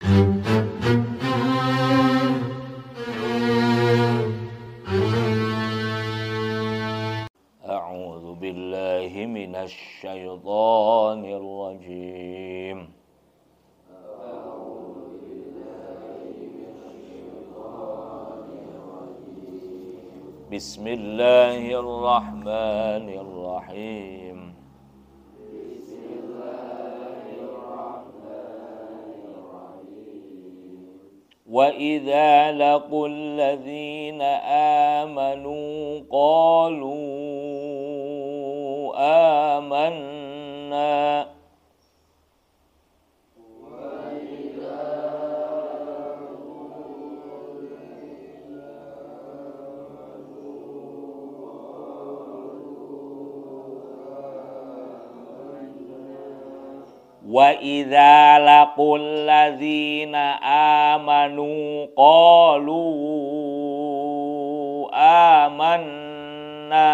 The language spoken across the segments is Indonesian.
A'udzu billahi minasy syaithanir rajim. Bismillahirrahmanirrahim. Wa idza laqul ladzina amanu qalu amanna wa idza laqul ladzina amanu qalu amanna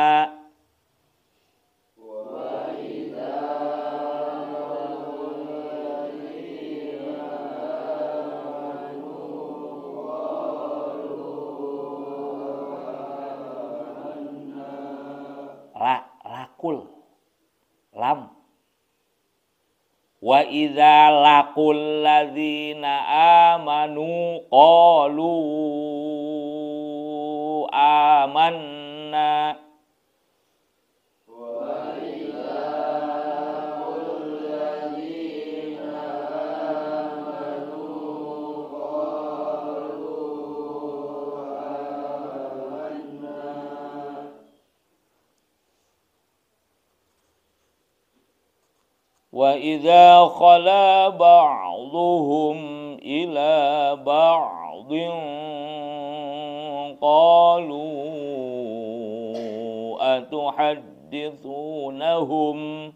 lakul lam wa idza laqul ladzina amanu qalu amanna wa idza laqul ladzina amanu qalu amanna. Wa idza khala ba'dhuhum ila ba'dhin qalu atuhaddithunahum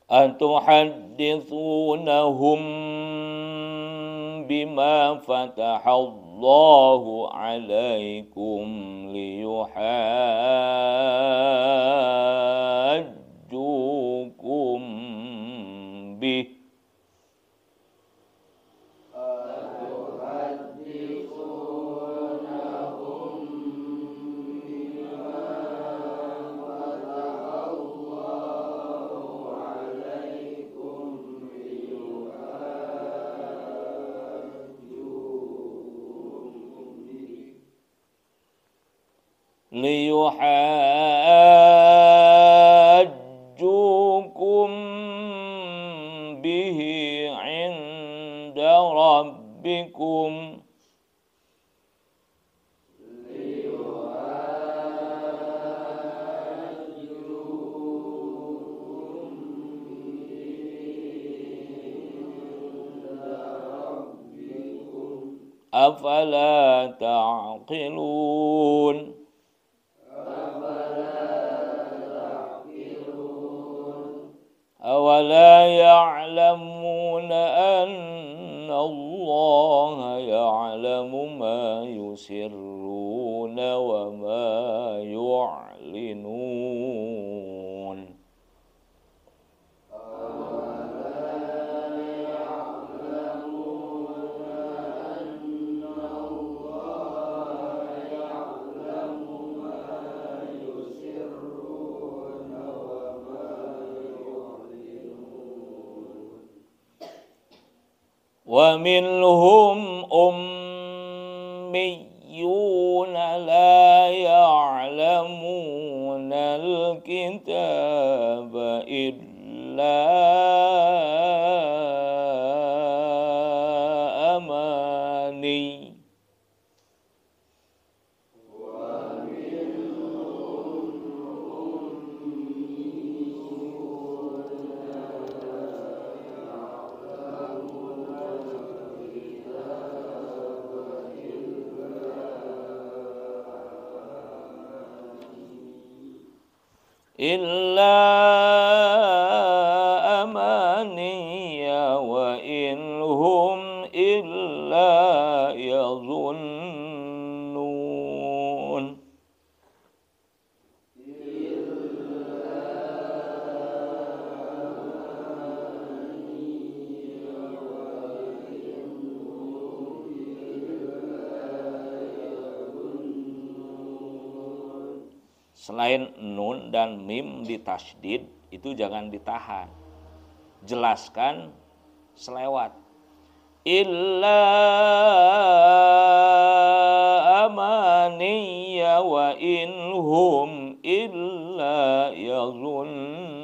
atuhaddithunahum bima fatahallahu alaikum liyuhajjukum bih liyuhajjukum bihi 'inda rabbikum afala ta'qilun. أولا يعلمون أن الله يعلم ما يسرون وما يعلنون ومنهم أميون لا يعلمون الكتاب إلا أماني إلا selain nun dan mim ditasydid itu jangan ditahan. Jelaskan selewat. Illa amaniya wa inhum illa yazunnun.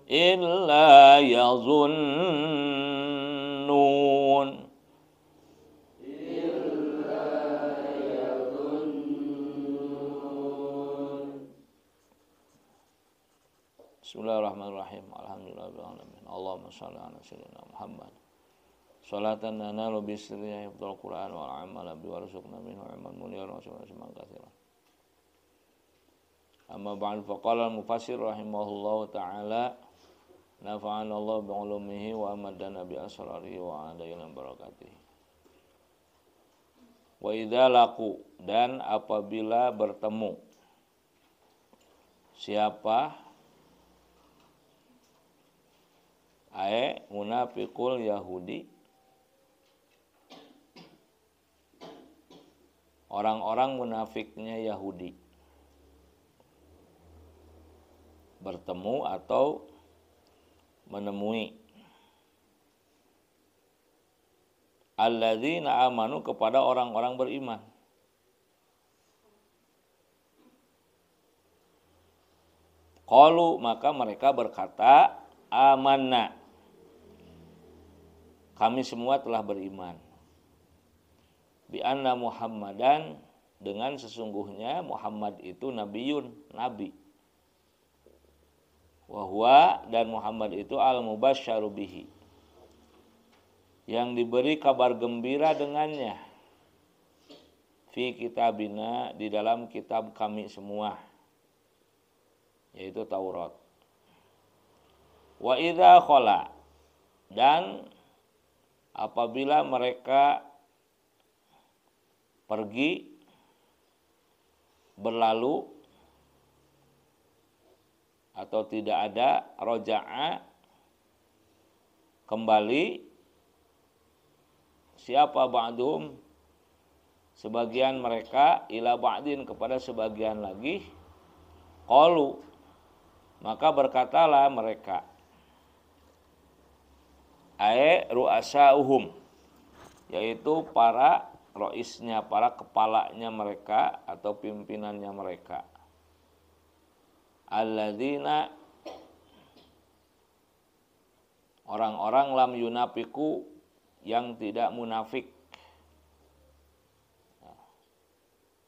Illa yazunnun. Bismillahirrahmanirrahim. Alhamdulillahirrahmanirrahim. Allahumma shalli ala sayyidina Muhammad. Salatan nanalu bisriya hifdzul Qur'an wal amala bi warzuqna minhu ilman munir wa sallallahu katsiran. Amma ba'd faqala al-mufassir rahimahullahu ta'ala nafa'ana Allah bi ulumihi wa amadana bi asrarihi wa adayna barakatihi. Wa idza laqu, dan apabila bertemu siapa munafiqul Yahudi, orang-orang munafiknya Yahudi bertemu atau menemui alladzina amanu, kepada orang-orang beriman. Qalu, maka mereka berkata, amanna, kami semua telah beriman. Bi anna Muhammadan, dengan sesungguhnya Muhammad itu nabiyun, nabi. Wa huwa, dan Muhammad itu al-mubasysyaru bihi, yang diberi kabar gembira dengannya. Fi kitabina, di dalam kitab kami semua, yaitu Taurat. Wa idza khala, dan apabila mereka pergi berlalu atau tidak ada, roja'a, kembali siapa ba'dhum, sebagian mereka, ila ba'din, kepada sebagian lagi, qalu, maka berkatalah mereka, ru'asa'uhum, yaitu para roisnya, para kepalanya mereka atau pimpinannya mereka, alladzina, orang-orang lam yunafiku, yang tidak munafik,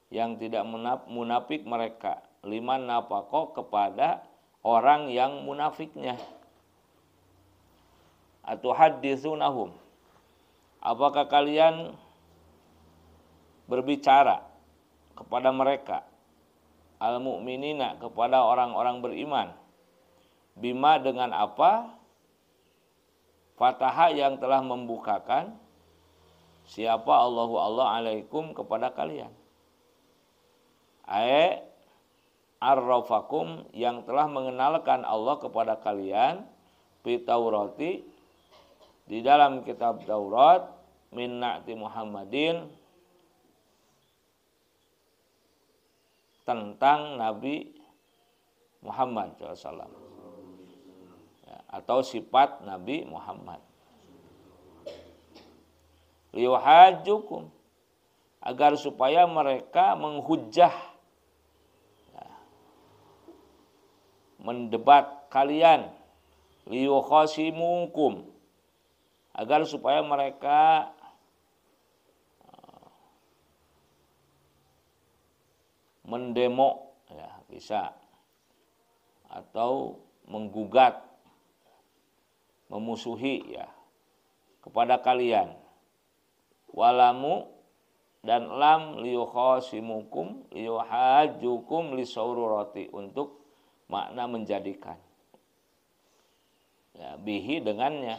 yang tidak munafik mereka, liman nafaqo, kepada orang yang munafiknya. Atuhadditsunahum, apakah kalian berbicara kepada mereka, al-mu'minina, kepada orang-orang beriman, bima, dengan apa, fataha, yang telah membukakan siapa Allahu Allah alaikum, kepada kalian, arrafakum, yang telah mengenalkan Allah kepada kalian, fi Taurati, di dalam kitab Taurat, min na'ti Muhammadin, tentang Nabi Muhammad SAW, ya, atau sifat Nabi Muhammad. Liyuhajjukum, agar supaya mereka menghujjah, ya, mendebat kalian, liyukhasimukum, agar supaya mereka mendemo, ya, bisa, atau menggugat, memusuhi, ya, kepada kalian. Walamu, dan lam, liyukhasimukum, liyuhajjukum, lisaururati, untuk makna menjadikan, ya, bihi, dengannya,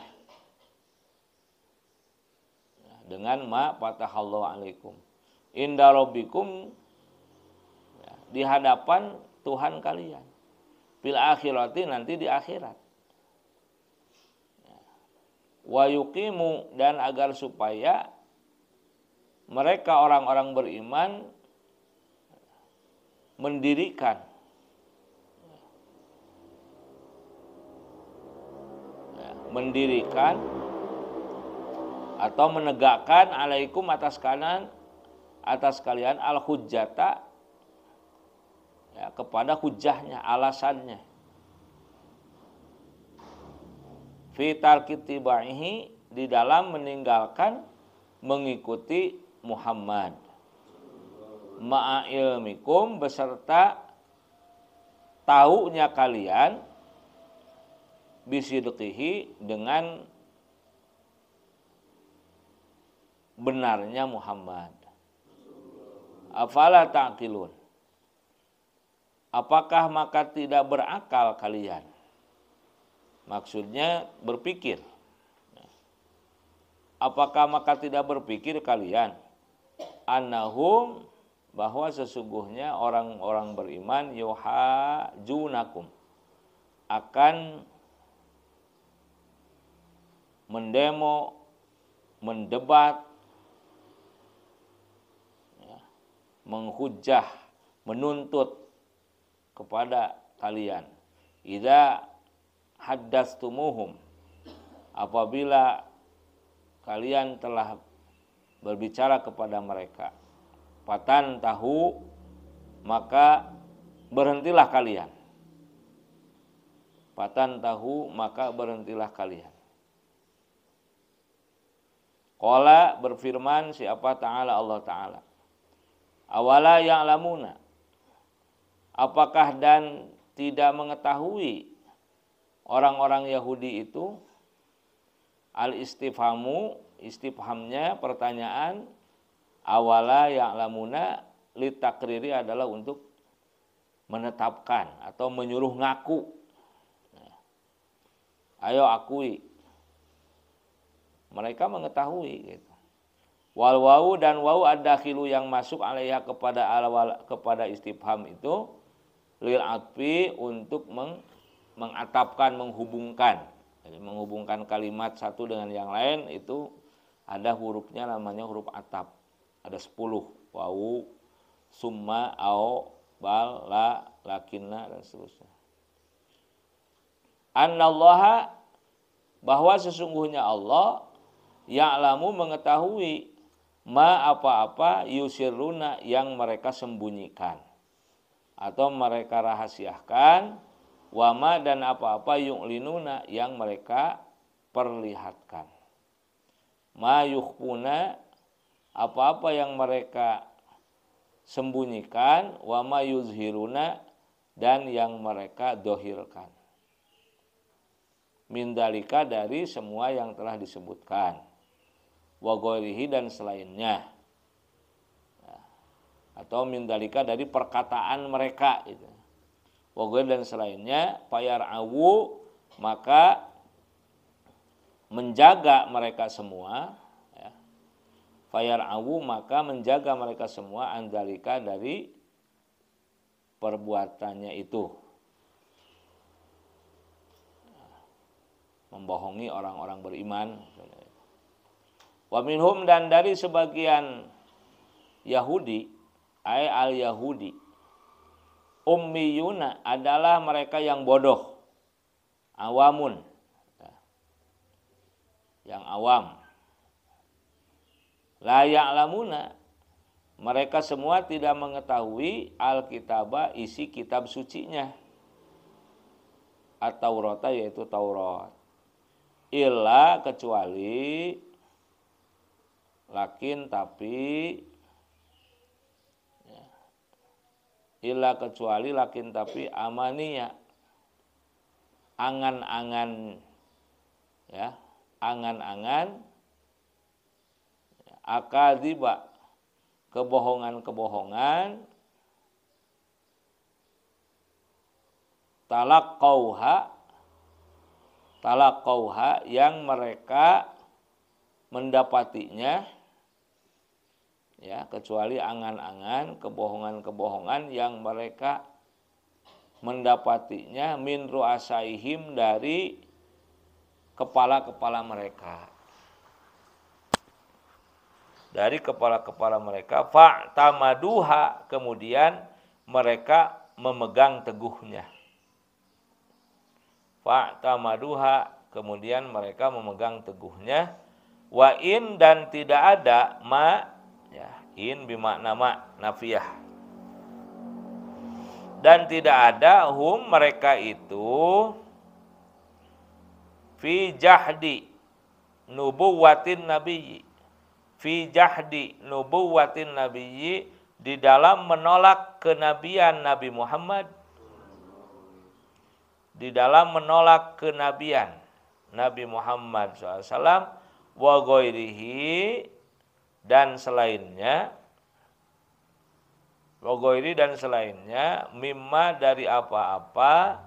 dengan ma fatahallahu alaikum, inda rabbikum, di hadapan Tuhan kalian. Fil akhirati, nanti di akhirat. Wa yuqimu, dan agar supaya mereka orang-orang beriman mendirikan atau menegakkan alaikum atas kalian al hujjata, ya, kepada hujjahnya, alasannya, fi tarki tibaihi, di dalam meninggalkan mengikuti Muhammad, ma'a ilmikum, beserta taunya kalian, bisidqihi, dengan benarnya Muhammad. Afala ta'qilun, apakah maka tidak berakal kalian? Maksudnya berpikir. Apakah maka tidak berpikir kalian? Annahum, bahwa sesungguhnya orang-orang beriman, yuhajunakum, akan mendemo, mendebat, ya, menghujah, menuntut kepada kalian. Idza haddastumuhum, apabila kalian telah berbicara kepada mereka. Fatan tahu, maka berhentilah kalian. Fatan tahu, maka berhentilah kalian. Qala, berfirman siapa Ta'ala, Allah Ta'ala. Awala ya'lamuna, apakah dan tidak mengetahui orang-orang Yahudi itu, al-istifhamu, istifhamnya pertanyaan, awala ya'lamuna litakriri, adalah untuk menetapkan atau menyuruh ngaku. Ayo akui. Mereka mengetahui gitu. Wal wawu, dan wawu ad-dakhilu, yang masuk alaiha kepada istifham itu, lil atfi, untuk mengatapkan, menghubungkan. Jadi menghubungkan kalimat satu dengan yang lain, itu ada hurufnya namanya huruf atap. Ada 10, wawu, summa, au, bal, la, lakinna, dan seterusnya. Annallaha, bahwa sesungguhnya Allah, ya'lamu, mengetahui, ma, apa-apa, yusirruna, yang mereka sembunyikan atau mereka rahasiakan, wa ma, dan apa-apa, yu'linuna, yang mereka perlihatkan. Ma yukhfuna, apa-apa yang mereka sembunyikan, wa ma yuzhiruna, dan yang mereka dohirkan. Min dalika, dari semua yang telah disebutkan. Wa ghairihi, dan selainnya. Atau min dalika, dari perkataan mereka itu. Wa ghairihi, dan selainnya. Fayar'awu, maka menjaga mereka semua, ya. Fayar'awu, maka menjaga mereka semua, andalika, dari perbuatannya itu, membohongi orang-orang beriman. Wa minhum, dan dari sebagian Yahudi, ay al-Yahudi, ummiyuna, adalah mereka yang bodoh, awamun, yang awam. La ya'lamuna, mereka semua tidak mengetahui al-kitaba, isi kitab sucinya, at-Taurata, yaitu Taurat. Illa, kecuali, lakin, tapi, ya. Illa, kecuali, lakin, tapi, amaniya, angan-angan, ya, angan-angan, akadziba, kebohongan-kebohongan, talaqauha, yang mereka mendapatinya, ya, kecuali angan-angan, kebohongan-kebohongan yang mereka mendapatinya min ru'asaihim dari kepala-kepala mereka. Dari kepala-kepala mereka, fa'tamaduha, kemudian mereka memegang teguhnya. Fa'tamaduha, kemudian mereka memegang teguhnya. Wa in, dan tidak ada ma, ya, in bimakna ma nafiyah. Dan tidak ada hum, mereka itu fi jahdi nubuwatin nabiyyi, fi jahdi nubuwatin nabiyyi, di dalam menolak kenabian Nabi Muhammad, di dalam menolak kenabian Nabi Muhammad SAW, wa ghairihi, dan selainnya, wa ghairi, dan selainnya, mimma, dari apa-apa,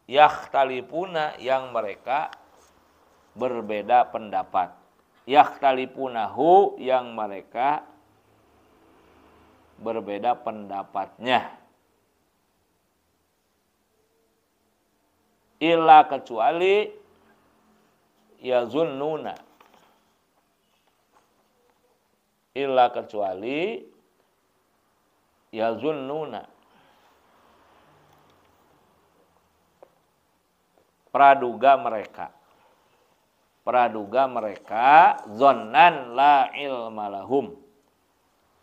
yakhtalifuna, yang mereka berbeda pendapat, yakhtalifunahu, yang mereka berbeda pendapatnya, illa, kecuali yazunnuna, illa, kecuali yazunnuna, praduga mereka, praduga mereka, zonnan la ilma lahum,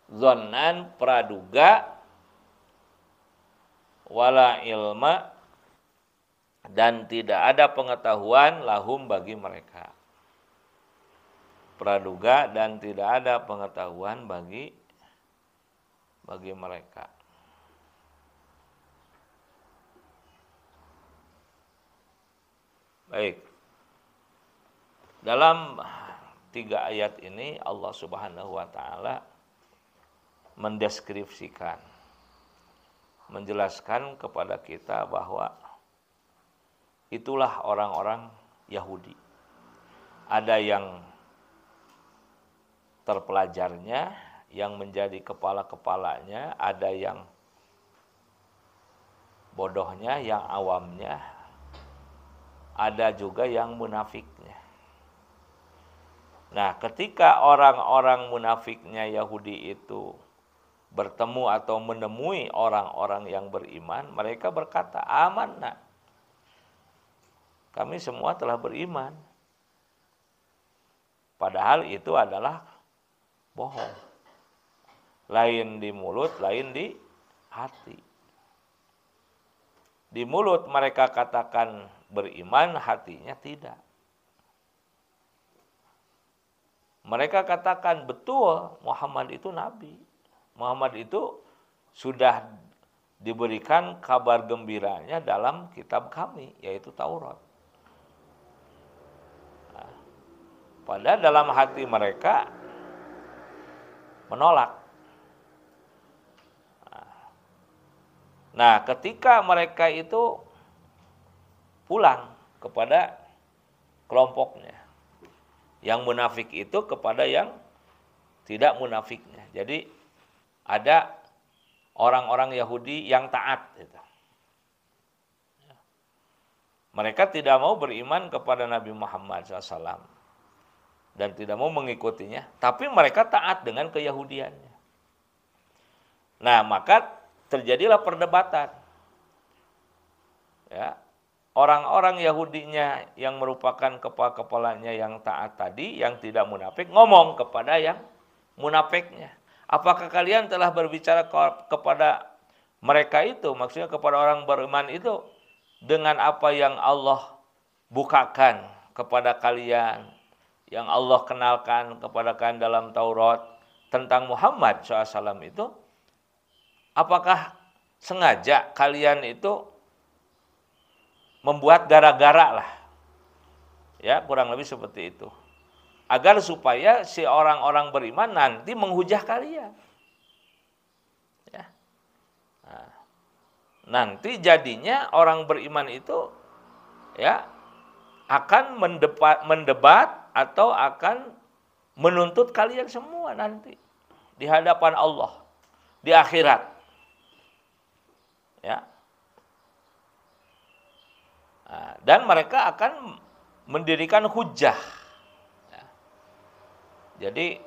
zonnan praduga, wala ilma, dan tidak ada pengetahuan, lahum, bagi mereka. Praduga dan tidak ada pengetahuan bagi mereka. Baik. Dalam 3 ayat ini Allah Subhanahu wa taala mendeskripsikan, menjelaskan kepada kita bahwa itulah orang-orang Yahudi. Ada yang terpelajarnya, yang menjadi kepala-kepalanya, ada yang bodohnya, yang awamnya, ada juga yang munafiknya. Nah, ketika orang-orang munafiknya Yahudi itu bertemu atau menemui orang-orang yang beriman, mereka berkata, amanna, kami semua telah beriman. Padahal itu adalah bohong. Lain di mulut, lain di hati. Di mulut mereka katakan beriman, hatinya tidak. Mereka katakan betul Muhammad itu nabi. Muhammad itu sudah diberikan kabar gembiranya dalam kitab kami, yaitu Taurat. Nah, padahal dalam hati mereka menolak. Nah, ketika mereka itu pulang kepada kelompoknya, yang munafik itu kepada yang tidak munafiknya. Jadi ada orang-orang Yahudi yang taat. Gitu. Mereka tidak mau beriman kepada Nabi Muhammad SAW dan tidak mau mengikutinya, tapi mereka taat dengan keyahudiannya. Nah, maka terjadilah perdebatan. Ya, orang-orang Yahudinya yang merupakan kepala-kepalanya yang taat tadi, yang tidak munafik, ngomong kepada yang munafiknya. Apakah kalian telah berbicara kepada mereka itu, maksudnya kepada orang beriman itu, dengan apa yang Allah bukakan kepada kalian, yang Allah kenalkan kepada kalian dalam Taurat tentang Muhammad SAW itu? Apakah sengaja kalian itu membuat gara-gara lah? Ya, kurang lebih seperti itu. Agar supaya si orang-orang beriman nanti menghujah kalian. Ya. Nah, nanti jadinya orang beriman itu ya akan mendebat atau akan menuntut kalian semua nanti di hadapan Allah di akhirat. Ya. Nah, dan mereka akan mendirikan hujjah. Ya. Jadi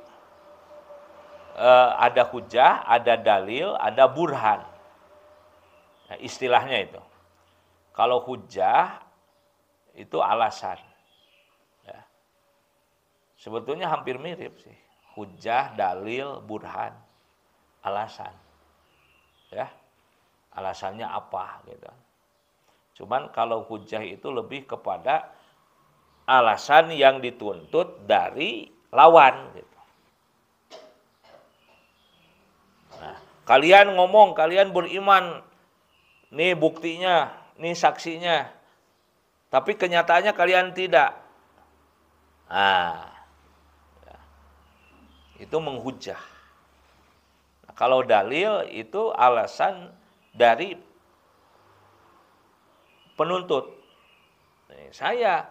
ada hujjah, ada dalil, ada burhan. Nah, istilahnya itu. Kalau hujjah itu alasan. Ya. Sebetulnya hampir mirip sih. Hujjah, dalil, burhan, alasan. Ya. Alasannya apa gitu. Cuman kalau hujjah itu lebih kepada alasan yang dituntut dari lawan gitu. Nah, kalian ngomong, kalian beriman, nih buktinya, nih saksinya, tapi kenyataannya kalian tidak. Nah, itu menghujah. Nah, kalau dalil itu alasan dari penuntut. Nih, saya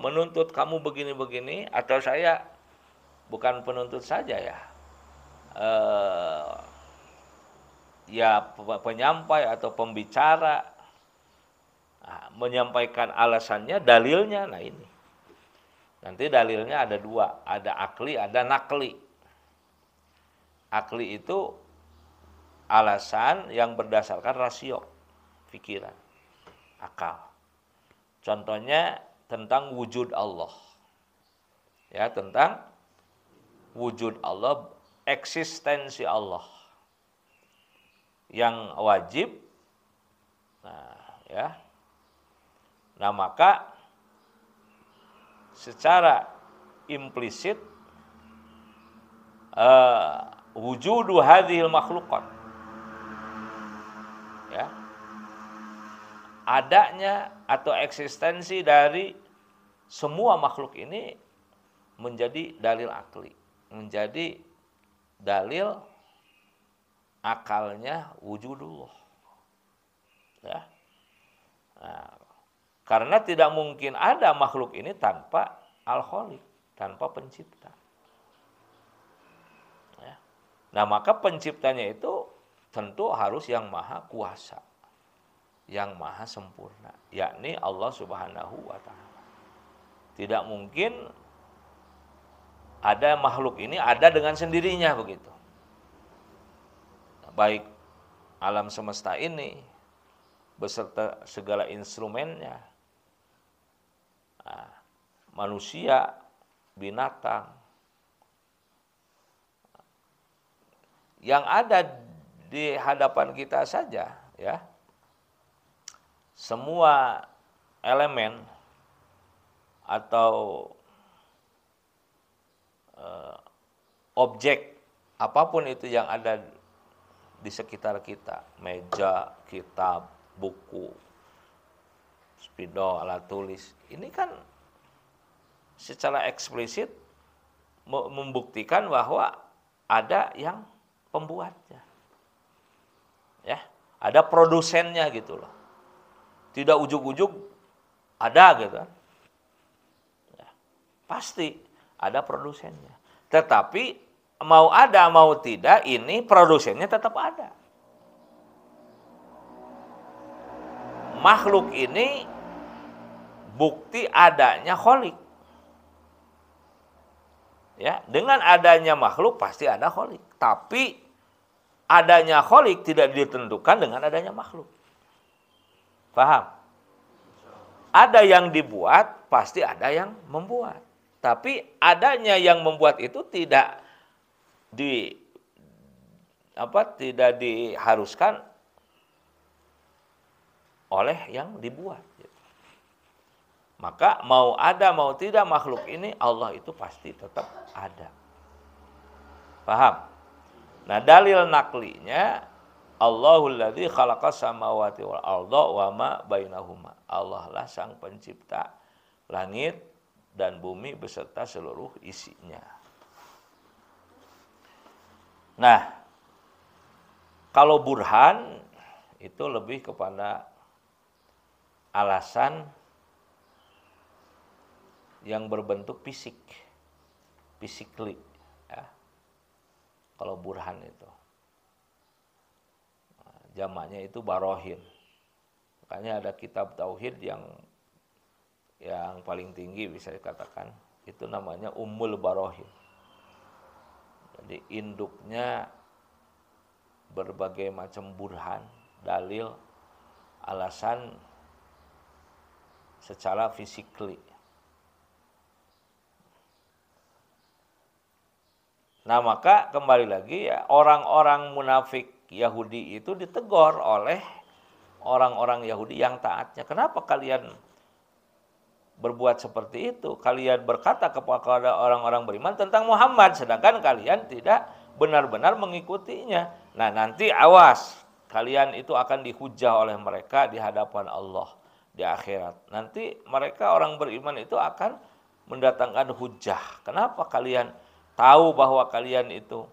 menuntut kamu begini-begini, atau saya bukan penuntut saja ya. Ya penyampai atau pembicara menyampaikan alasannya, dalilnya. Nah ini nanti dalilnya ada dua, ada akli, ada nakli. Akli itu alasan yang berdasarkan rasio, pikiran, akal. Contohnya tentang wujud Allah, ya, tentang wujud Allah, eksistensi Allah yang wajib. Nah, ya. Nah, maka secara implisit wujudu hadhil makhluqat, ya, adanya atau eksistensi dari semua makhluk ini menjadi dalil akli, menjadi dalil akalnya wujudullah. Ya. Nah, karena tidak mungkin ada makhluk ini tanpa al-khaliq, tanpa pencipta. Ya. Nah, maka penciptanya itu tentu harus yang maha kuasa, yang maha sempurna, yakni Allah Subhanahu wa ta'ala. Tidak mungkin ada makhluk ini ada dengan sendirinya begitu. Baik alam semesta ini beserta segala instrumennya, manusia, binatang, yang ada di hadapan kita saja, ya, semua elemen atau objek apapun itu yang ada di sekitar kita, meja, kitab, buku, spidol, alat tulis, ini kan secara eksplisit membuktikan bahwa ada yang pembuatnya, ya, ada produsennya gitu loh. Tidak ujuk-ujuk ada gitu kan, ya, pasti ada produsennya. Tetapi mau ada mau tidak, ini produsennya tetap ada. Makhluk ini bukti adanya khalik. Ya, dengan adanya makhluk pasti ada khalik. Tapi adanya khalik tidak ditentukan dengan adanya makhluk. Paham? Ada yang dibuat, pasti ada yang membuat. Tapi adanya yang membuat itu tidak diharuskan oleh yang dibuat. Maka mau ada mau tidak makhluk ini, Allah itu pasti tetap ada. Paham? Nah, dalil naklinya Allahul ladzi khalaqas samawati wal arda wa ma bainahuma. Allah lah sang pencipta langit dan bumi beserta seluruh isinya. Nah, kalau burhan itu lebih kepada alasan yang berbentuk fisik. physically, ya. Kalau burhan itu jamaknya itu barohin. Makanya ada kitab tauhid yang paling tinggi bisa dikatakan itu namanya Ummul Barohin. Jadi induknya berbagai macam burhan, dalil, alasan secara physically. Nah, maka kembali lagi ya, orang-orang munafik Yahudi itu ditegur oleh orang-orang Yahudi yang taatnya. Kenapa kalian berbuat seperti itu? Kalian berkata kepada orang-orang beriman tentang Muhammad, sedangkan kalian tidak benar-benar mengikutinya. Nah, nanti awas, kalian itu akan dihujah oleh mereka di hadapan Allah di akhirat. Nanti mereka orang beriman itu akan mendatangkan hujah. Kenapa kalian tahu bahwa kalian itu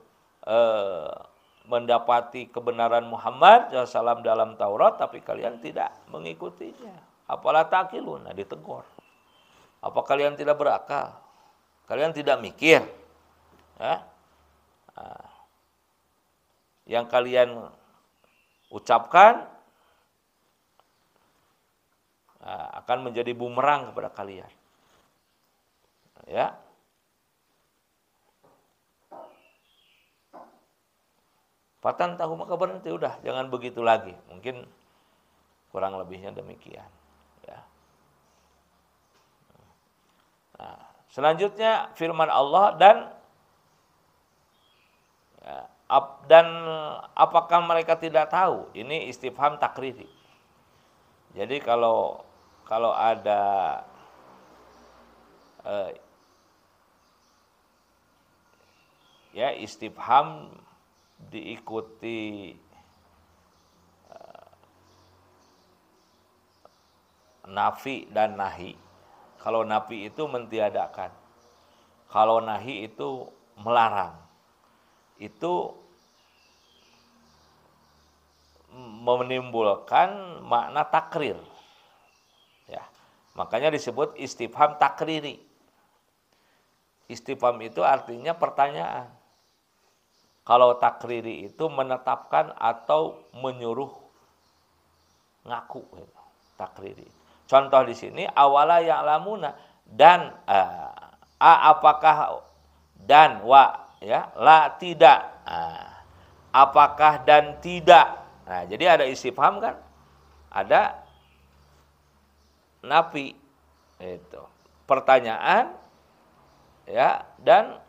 mendapati kebenaran Muhammad SAW dalam Taurat, tapi kalian tidak mengikutinya? Apalah takilun? Nah, ditegur. Apa kalian tidak berakal? Kalian tidak mikir? Ya? Nah, yang kalian ucapkan akan menjadi bumerang kepada kalian. Ya. Fatan tahu maka berhenti, udah, jangan begitu lagi. Mungkin kurang lebihnya demikian. Ya. Nah, selanjutnya firman Allah dan apakah mereka tidak tahu? Ini istifham takriri. Jadi kalau ada ya istifham diikuti nafi dan nahi. Kalau nafi itu mentiadakan, kalau nahi itu melarang. Itu menimbulkan makna takrir. Ya, makanya disebut istifham takriri. Istifham itu artinya pertanyaan. Kalau takriri itu menetapkan atau menyuruh ngaku, gitu. Takriri. Contoh di sini awala ya'lamuna dan apakah dan wa, ya, la tidak. Apakah dan tidak. Nah, jadi ada istifham kan? Ada nafi. Itu. Pertanyaan, ya, dan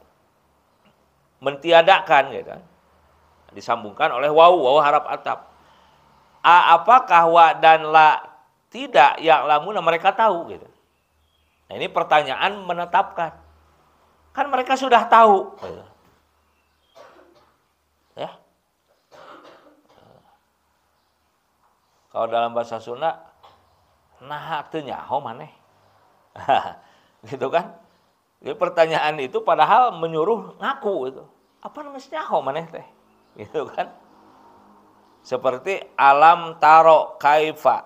mentiadakan, gitu kan. Disambungkan oleh wawu harap atap. Apakah wa dan la tidak ya'lamuna, mereka tahu, gitu. Nah, ini pertanyaan menetapkan. Kan mereka sudah tahu, gitu. Ya. Kalau dalam bahasa Sunda, nah teu nyaho maneh. Gitu kan? Jadi pertanyaan itu padahal menyuruh ngaku itu. Apa namanya nyaho maneh teh? Gitu kan? Seperti alam taro kaifa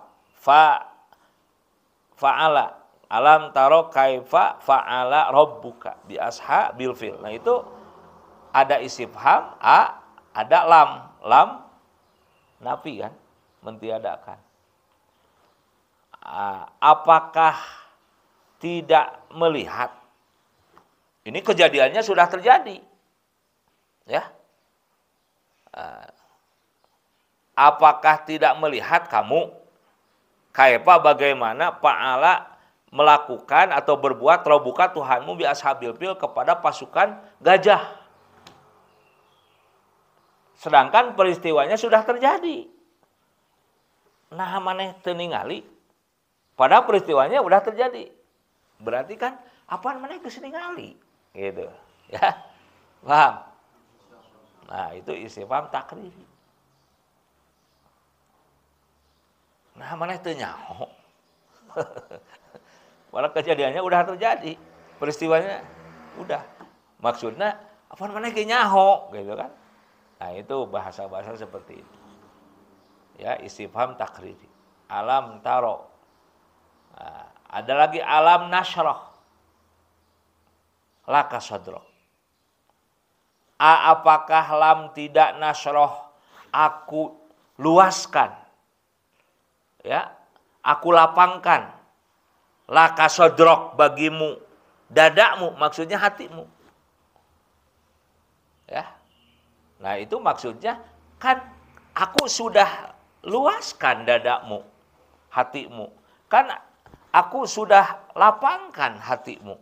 fa'ala. Alam taro kaifa fa'ala rabbuka bi ashabil fil. Nah, itu ada istifham, ada lam nafi kan, mentiadakan. Apakah tidak melihat? Ini kejadiannya sudah terjadi. Ya. Apakah tidak melihat kamu? Kaifa bagaimana fa'ala melakukan atau berbuat rabbuka Tuhanmu bi ashabil fil kepada pasukan gajah. Sedangkan peristiwanya sudah terjadi. Nah, maneh teu ningali. Padahal peristiwanya sudah terjadi. Berarti kan apaan maneh geus ningali, gitu. Ya. Paham? Nah, itu istifham takriri. Nah, maneh teu nyaho. Padahal kejadiannya udah terjadi. Peristiwanya udah. Maksudnya apaan maneh ge nyaho, gitu kan. Nah, itu bahasa-bahasa seperti itu. Ya, istifham takriri. Alam taro. Nah, ada lagi alam nasyrah laka sadrak. apakah lam tidak nasroh, aku luaskan, ya, aku lapangkan, laka sodrok, bagimu dadamu, maksudnya hatimu, ya. Nah itu maksudnya kan aku sudah luaskan dadamu, hatimu, kan aku sudah lapangkan hatimu.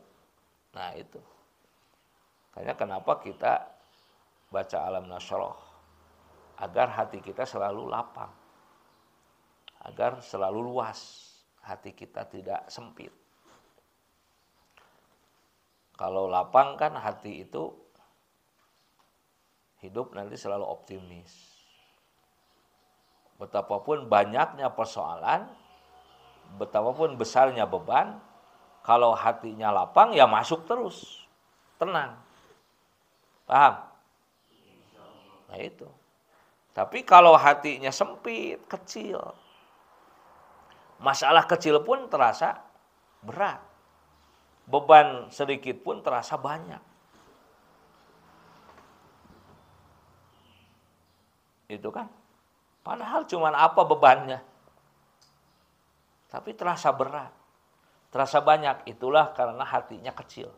Nah itu. Makanya kenapa kita baca alam nasroh, agar hati kita selalu lapang, agar selalu luas, hati kita tidak sempit. Kalau lapang kan hati itu hidup nanti selalu optimis. Betapapun banyaknya persoalan, betapapun besarnya beban, kalau hatinya lapang ya masuk terus, tenang. Paham? Nah itu. Tapi kalau hatinya sempit, kecil, masalah kecil pun terasa berat. Beban sedikit pun terasa banyak. Itu kan. Padahal cuma apa bebannya. Tapi terasa berat. Terasa banyak. Itulah karena hatinya kecil.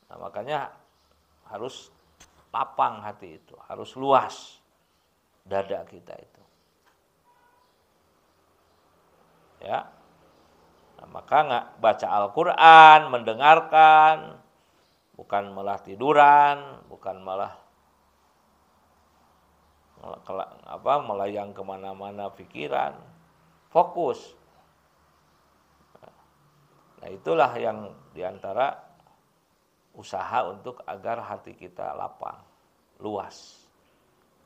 Nah, makanya harus lapang hati itu. Harus luas dada kita itu. Ya. Nah, maka nggak baca Al-Quran, mendengarkan, bukan malah tiduran, bukan malah melayang kemana-mana pikiran, fokus. Nah itulah yang diantara usaha untuk agar hati kita lapang, luas.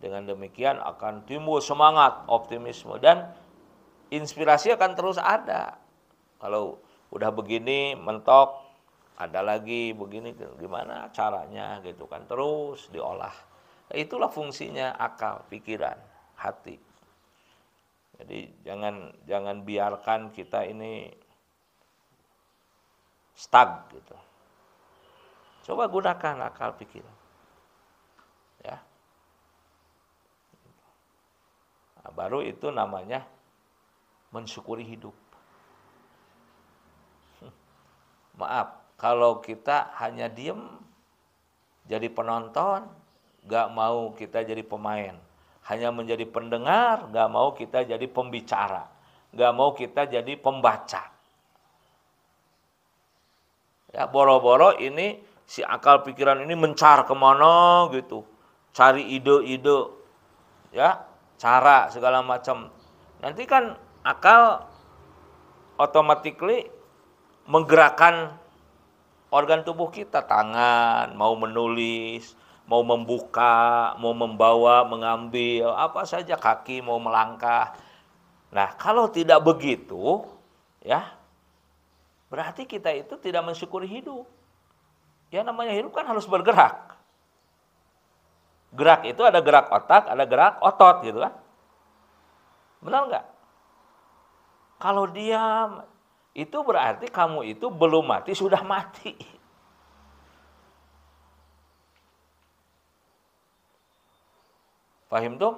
Dengan demikian akan timbul semangat, optimisme, dan inspirasi akan terus ada. Kalau udah begini mentok, ada lagi begini, gimana caranya gitu kan, terus diolah. Itulah fungsinya akal, pikiran, hati. Jadi jangan biarkan kita ini stuck gitu. Coba gunakan akal pikiran. Ya. Nah, baru itu namanya mensyukuri hidup. Maaf, kalau kita hanya diem, jadi penonton, gak mau kita jadi pemain. Hanya menjadi pendengar, gak mau kita jadi pembicara. Gak mau kita jadi pembaca. Ya, boro-boro ini si akal pikiran ini mencar kemana gitu. Cari ide-ide, ya, cara segala macam. Nanti kan akal automatically menggerakkan organ tubuh kita, tangan, mau menulis, mau membuka, mau membawa, mengambil, apa saja, kaki mau melangkah. Nah, kalau tidak begitu, ya, berarti kita itu tidak mensyukuri hidup. Ya namanya hidup kan harus bergerak. Gerak itu ada gerak otak, ada gerak otot gitu kan. Benar nggak? Kalau diam, itu berarti kamu itu belum mati, sudah mati. Paham tuh?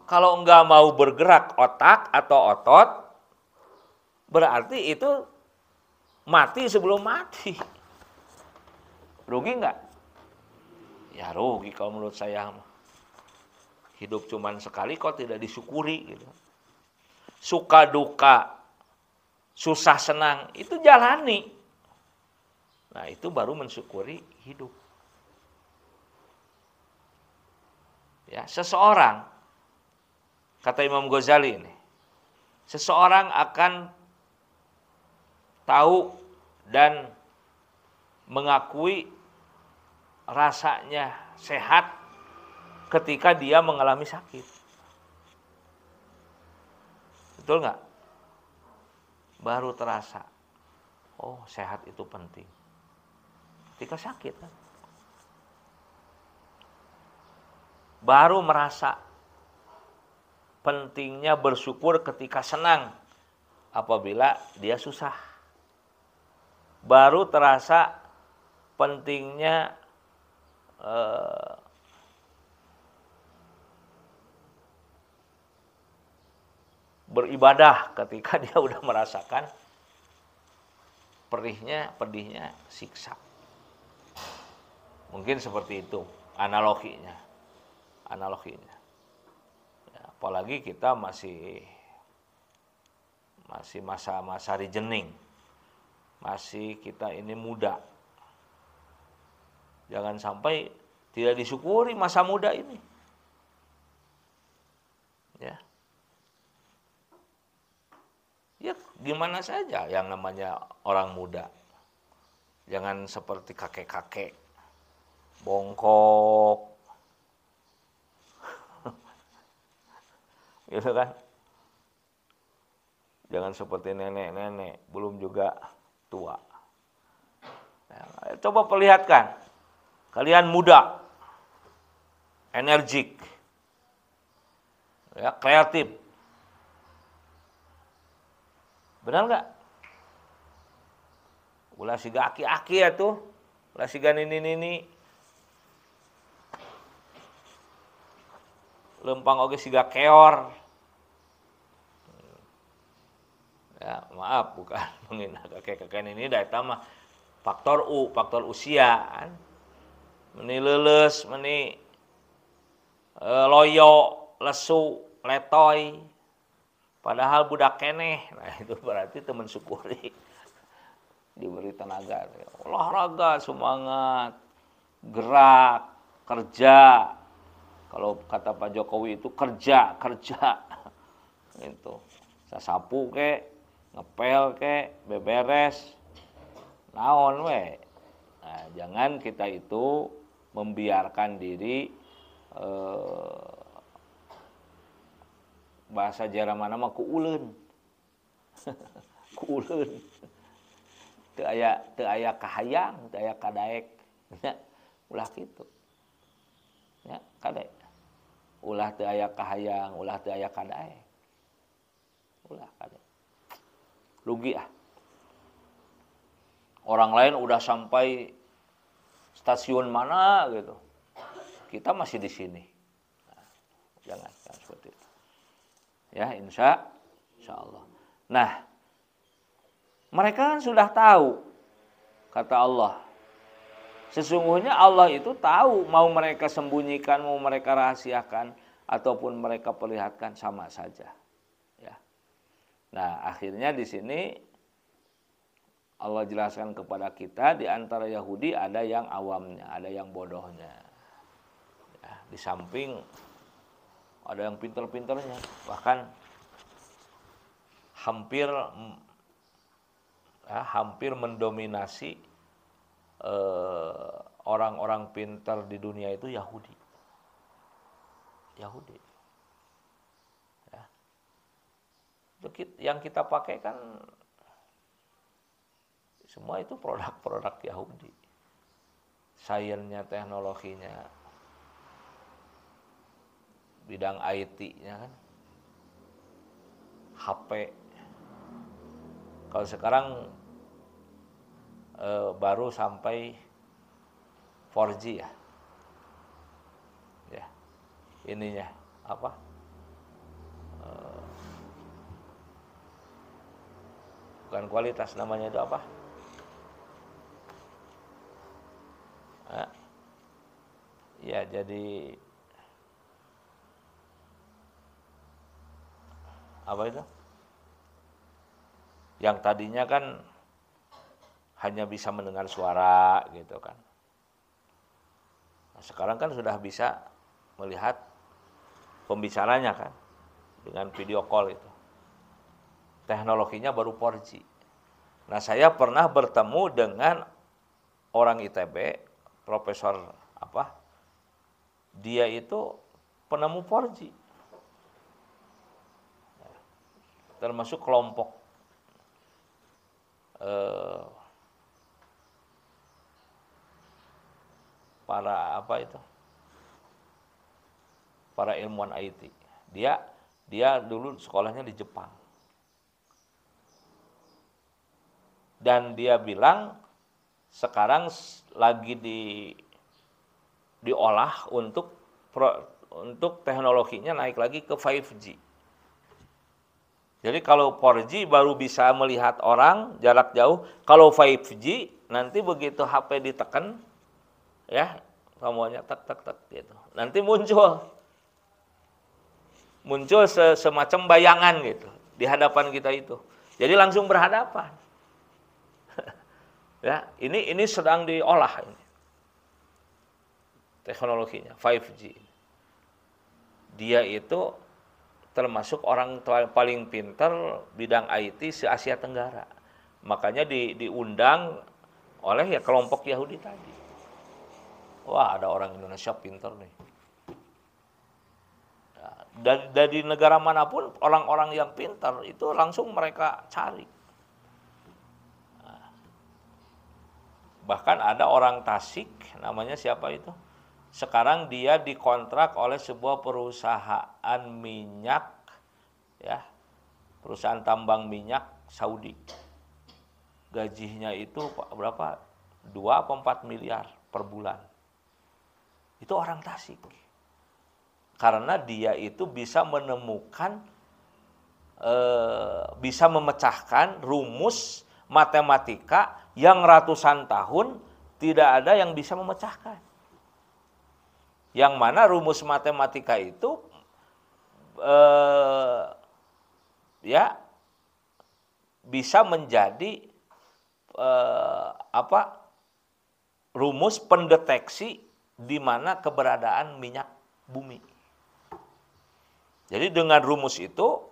Kalau enggak mau bergerak otak atau otot, berarti itu mati sebelum mati. Rugi enggak? Ya rugi kalau menurut saya. Hidup cuman sekali kok tidak disyukuri gitu. Suka duka, susah senang, itu jalani. Nah itu baru mensyukuri hidup. Ya, seseorang, kata Imam Ghazali ini, seseorang akan tahu dan mengakui rasanya sehat ketika dia mengalami sakit. Betul nggak? Baru terasa, oh sehat itu penting. Ketika sakit kan. Baru merasa pentingnya bersyukur ketika senang apabila dia susah. Baru terasa pentingnya beribadah ketika dia udah merasakan pedihnya siksa. Mungkin seperti itu analoginya. Ya, apalagi kita masih masa-masa rejening, masih kita ini muda. Jangan sampai tidak disyukuri masa muda ini. Ya. Ya gimana saja yang namanya orang muda. Jangan seperti kakek-kakek, bongkok, gitu kan. Jangan seperti nenek-nenek, belum juga tua. Nah, coba perlihatkan, kalian muda, energik, ya, kreatif. Benar nggak? Ulah siga aki-aki ya tuh, ulah siga nini-nini. Lempang oge siga keor. Ya, maaf bukan menghina kakek-kakek ini da eta mah faktor usia kan. Meni leuleus, meni loyo, lesu, letoy. Padahal budak keneh. Nah, itu berarti teman syukuri. Diberi tenaga, olahraga, semangat, gerak, kerja. Kalau kata Pak Jokowi itu kerja. Gitu. Sasapu ke, ngepel ke, beberes. Naon we. Nah, jangan kita itu membiarkan diri bahasa Jawa mana mah kuuleun. Kuuleun. Teu aya kahayang, teu aya kadaek. Ulah kitu. Ya, kadaek. Ulah teu aya kahayang, ulah teu aya kadaek. Ulah kadaek. Rugi ah. Orang lain udah sampai stasiun mana gitu. Kita masih di sini. Nah, jangan seperti itu. Ya, insya Allah. Nah, mereka kan sudah tahu, kata Allah. Sesungguhnya Allah itu tahu mau mereka sembunyikan, mau mereka rahasiakan, ataupun mereka perlihatkan sama saja. Ya. Nah, akhirnya di sini Allah jelaskan kepada kita, di antara Yahudi ada yang awamnya, ada yang bodohnya. Ya, di samping ada yang pintar-pintarnya, bahkan hampir mendominasi orang-orang pintar di dunia itu Yahudi. Ya. Yang kita pakai kan semua itu produk-produk Yahudi. Sainsnya, teknologinya, bidang IT-nya kan, HP. Kalau sekarang baru sampai 4G ya. Ya. Ininya apa? Bukan kualitas, namanya itu apa? Ya, jadi apa itu? Yang tadinya kan hanya bisa mendengar suara gitu kan. Nah, sekarang kan sudah bisa melihat pembicaranya kan dengan video call itu. Teknologinya baru 4G. Nah, saya pernah bertemu dengan orang ITB, profesor apa? Dia itu penemu 4G. Termasuk kelompok para ilmuwan IT. Dia dulu sekolahnya di Jepang. Dan dia bilang sekarang lagi diolah untuk teknologinya naik lagi ke 5G. Jadi kalau 4G baru bisa melihat orang jarak jauh, kalau 5G nanti begitu HP ditekan, ya tombolnya tek tek tek gitu, nanti muncul semacam bayangan gitu di hadapan kita itu. Jadi langsung berhadapan. Ya, ini sedang diolah ini. Teknologinya 5G. Dia itu termasuk orang paling pintar bidang IT se-Asia Tenggara. Makanya diundang oleh ya kelompok Yahudi tadi. Wah, ada orang Indonesia pintar nih. Ya, dari negara manapun orang-orang yang pintar itu langsung mereka cari. Nah, bahkan ada orang Tasik, namanya siapa itu? Sekarang dia dikontrak oleh sebuah perusahaan minyak, ya, perusahaan tambang minyak Saudi. Gajinya itu berapa? 2 atau 4 miliar per bulan. Itu orang Tasik. Karena dia itu bisa menemukan, bisa memecahkan rumus matematika yang ratusan tahun tidak ada yang bisa memecahkan. Yang mana rumus matematika itu ya bisa menjadi rumus pendeteksi di mana keberadaan minyak bumi. Jadi dengan rumus itu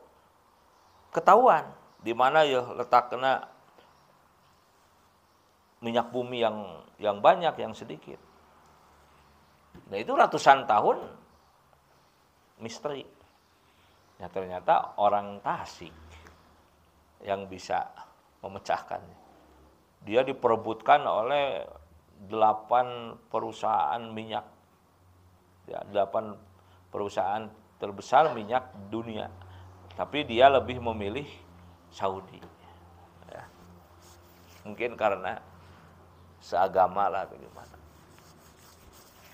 ketahuan di mana ya letaknya minyak bumi yang banyak, yang sedikit. Nah itu ratusan tahun misteri. Ya ternyata orang Tasik yang bisa memecahkannya. Dia diperebutkan oleh 8 perusahaan minyak. Ya, 8 perusahaan terbesar minyak dunia. Tapi dia lebih memilih Saudi. Ya. Mungkin karena seagama lah atau gimana.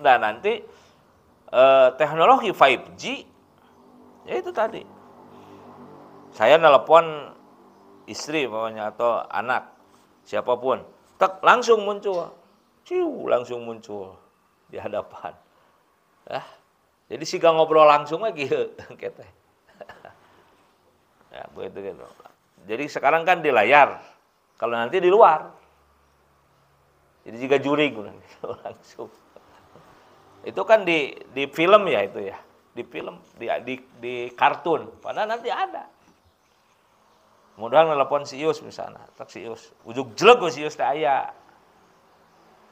Nah nanti teknologi 5G ya itu tadi. Saya nelpon istri pokoknya atau anak siapapun, langsung muncul. Langsung muncul di hadapan. Jadi siga ngobrol langsung lagi gitu. Ya, begitu gitu. Jadi sekarang kan di layar. Kalau nanti di luar. Jadi jika juri langsung. Itu kan di film ya itu ya. Di film, di kartun. Padahal nanti ada. Mudah nelpon si Ius misalnya. Tak si Ius. Ujug jelek si Ius teh aya.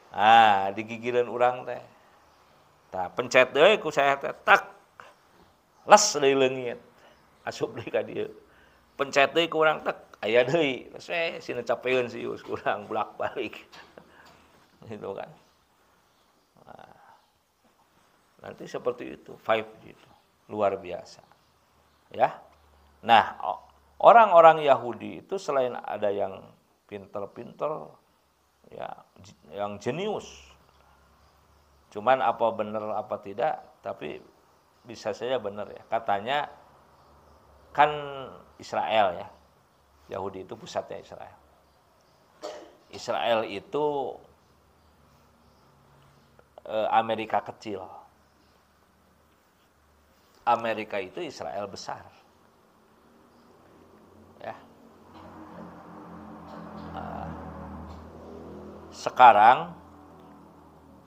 Nah, digigireun urang teh. Tah pencet deui ku saya teh tak. Les deui leungit. Asup deui ka dieu. Pencet deui ku urang tak aya deui. Terus sina capeun si Ius urang bolak-balik. Gitu kan. Nah, nanti seperti itu 5G itu luar biasa. Ya. Nah, orang-orang Yahudi itu selain ada yang pinter-pinter, ya, yang jenius. Cuman apa benar apa tidak, tapi bisa saja benar ya. Katanya kan Israel ya. Yahudi itu pusatnya Israel. Israel itu Amerika kecil. Amerika itu Israel besar. Ya. Sekarang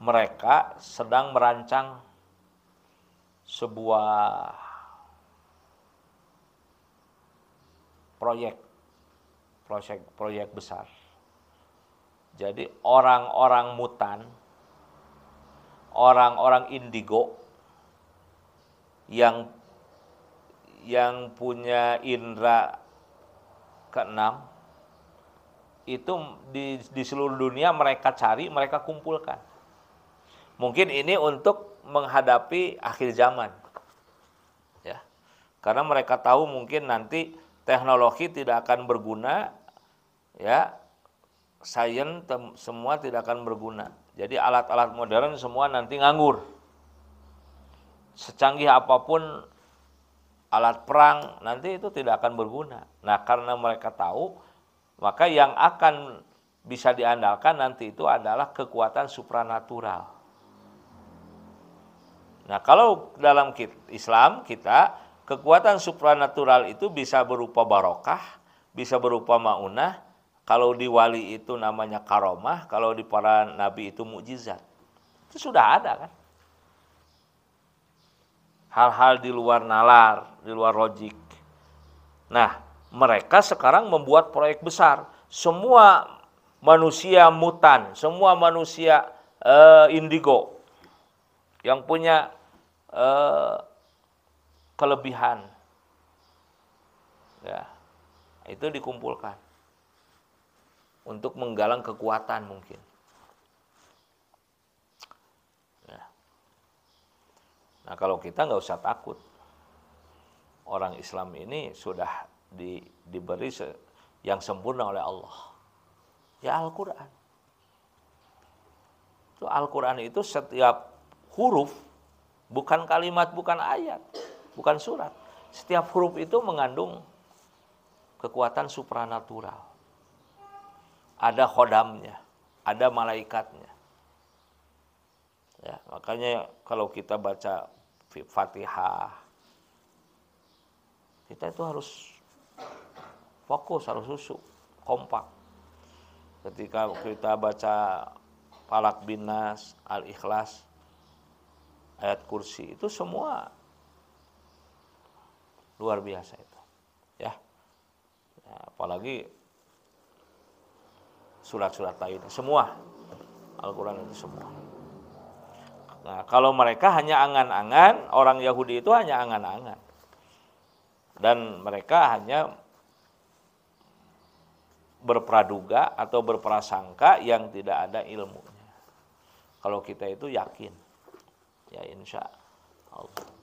mereka sedang merancang sebuah proyek besar. Jadi orang-orang mutan, orang-orang indigo yang punya indera keenam itu di seluruh dunia mereka cari, mereka kumpulkan. Mungkin ini untuk menghadapi akhir zaman. Ya. Karena mereka tahu mungkin nanti teknologi tidak akan berguna ya sains semua tidak akan berguna. Jadi alat-alat modern semua nanti nganggur. Secanggih apapun alat perang nanti itu tidak akan berguna. Nah, karena mereka tahu, maka yang akan bisa diandalkan nanti itu adalah kekuatan supranatural. Nah, kalau dalam Islam kita, kekuatan supranatural itu bisa berupa barokah, bisa berupa maunah. Kalau di wali itu namanya karomah, kalau di para nabi itu mukjizat. Itu sudah ada kan? Hal-hal di luar nalar, di luar logik. Nah, mereka sekarang membuat proyek besar. Semua manusia mutan, semua manusia indigo yang punya kelebihan, ya, itu dikumpulkan untuk menggalang kekuatan mungkin. Nah, kalau kita nggak usah takut. Orang Islam ini sudah diberi yang sempurna oleh Allah. Ya Al-Quran. Al-Quran itu setiap huruf, bukan kalimat, bukan ayat, bukan surat. Setiap huruf itu mengandung kekuatan supranatural. Ada khodamnya, ada malaikatnya. Ya, makanya kalau kita baca Fatihah, kita itu harus fokus, harus khusyuk, kompak. Ketika kita baca Falak bin Nas, Al-Ikhlas, ayat kursi, itu semua luar biasa itu. Ya, apalagi surat-surat lain, semua Al-Quran itu semua. Nah, kalau mereka hanya angan-angan, orang Yahudi itu hanya angan-angan. Dan mereka hanya berpraduga atau berprasangka yang tidak ada ilmunya. Kalau kita itu yakin, ya insya Allah.